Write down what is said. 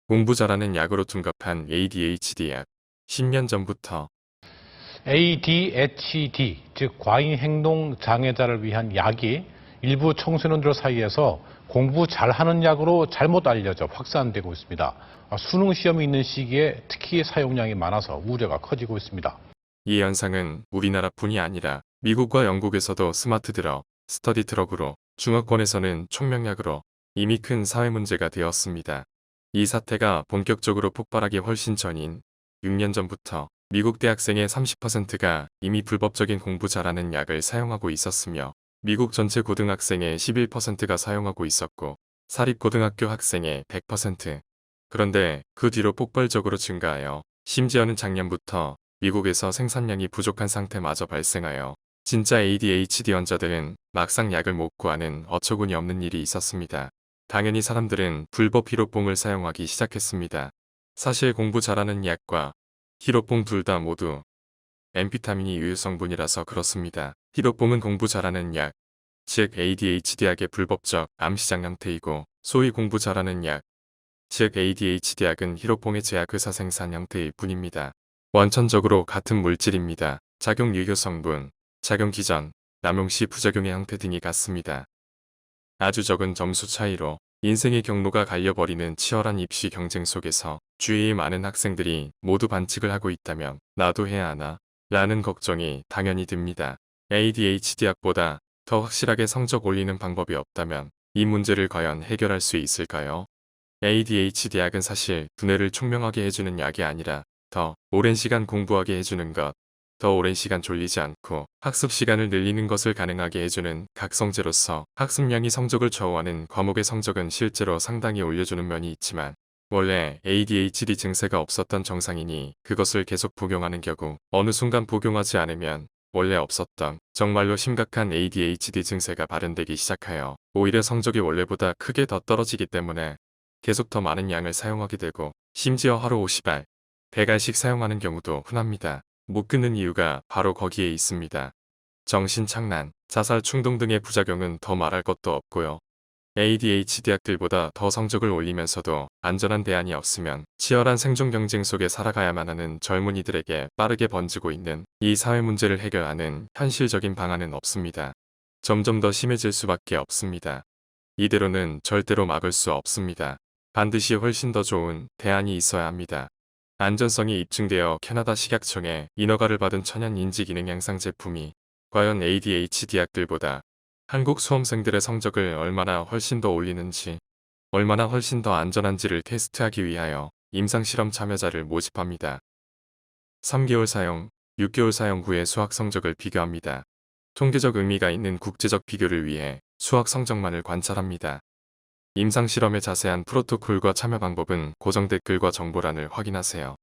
공부 잘하는 약으로 둔갑한 ADHD 약. 10년 전부터 ADHD, 즉 과잉행동 장애자를 위한 약이 일부 청소년들 사이에서 공부 잘하는 약으로 잘못 알려져 확산되고 있습니다. 수능 시험이 있는 시기에 특히 사용량이 많아서 우려가 커지고 있습니다. 이 현상은 우리나라뿐이 아니라 미국과 영국에서도 스마트 드럭, 스터디 드럭으로, 중화권에서는 총명약으로 이미 큰 사회 문제가 되었습니다. 이 사태가 본격적으로 폭발하기 훨씬 전인 6년 전부터 미국 대학생의 30%가 이미 불법적인 공부 잘하는 약을 사용하고 있었으며 미국 전체 고등학생의 11%가 사용하고 있었고 사립고등학교 학생의 100%. 그런데 그 뒤로 폭발적으로 증가하여 심지어는 작년부터 미국에서 생산량이 부족한 상태마저 발생하여 진짜 ADHD 환자들은 막상 약을 못 구하는 어처구니 없는 일이 있었습니다. 당연히 사람들은 불법 히로뽕을 사용하기 시작했습니다. 사실 공부 잘하는 약과 히로뽕 둘 다 모두 앰피타민이 유효 성분이라서 그렇습니다. 히로뽕은 공부 잘하는 약, 즉 ADHD 약의 불법적 암시장 형태이고 소위 공부 잘하는 약, 즉 ADHD 약은 히로뽕의 제약 의사 생산 형태일 뿐입니다. 원천적으로 같은 물질입니다. 작용 유효 성분, 작용 기전, 남용 시 부작용의 형태 등이 같습니다. 아주 적은 점수 차이로 인생의 경로가 갈려버리는 치열한 입시 경쟁 속에서 주위의 많은 학생들이 모두 반칙을 하고 있다면 나도 해야 하나? 라는 걱정이 당연히 듭니다. ADHD 약보다 더 확실하게 성적 올리는 방법이 없다면 이 문제를 과연 해결할 수 있을까요? ADHD 약은 사실 두뇌를 총명하게 해주는 약이 아니라 더 오랜 시간 공부하게 해주는 것, 더 오랜 시간 졸리지 않고 학습 시간을 늘리는 것을 가능하게 해주는 각성제로서 학습량이 성적을 좌우하는 과목의 성적은 실제로 상당히 올려주는 면이 있지만 원래 ADHD 증세가 없었던 정상인이 그것을 계속 복용하는 경우 어느 순간 복용하지 않으면 원래 없었던 정말로 심각한 ADHD 증세가 발현되기 시작하여 오히려 성적이 원래보다 크게 더 떨어지기 때문에 계속 더 많은 양을 사용하게 되고 심지어 하루 50알, 100알씩 사용하는 경우도 흔합니다. 못 끊는 이유가 바로 거기에 있습니다. 정신착란, 자살 충동 등의 부작용은 더 말할 것도 없고요. ADHD 약들보다 더 성적을 올리면서도 안전한 대안이 없으면 치열한 생존 경쟁 속에 살아가야만 하는 젊은이들에게 빠르게 번지고 있는 이 사회 문제를 해결하는 현실적인 방안은 없습니다. 점점 더 심해질 수밖에 없습니다. 이대로는 절대로 막을 수 없습니다. 반드시 훨씬 더 좋은 대안이 있어야 합니다. 안전성이 입증되어 캐나다 식약청의 인허가를 받은 천연 인지기능 향상 제품이 과연 ADHD 약들보다 한국 수험생들의 성적을 얼마나 훨씬 더 올리는지, 얼마나 훨씬 더 안전한지를 테스트하기 위하여 임상실험 참여자를 모집합니다. 3개월 사용, 6개월 사용 후의 수학 성적을 비교합니다. 통계적 의미가 있는 국제적 비교를 위해 수학 성적만을 관찰합니다. 임상실험의 자세한 프로토콜과 참여 방법은 고정 댓글과 정보란을 확인하세요.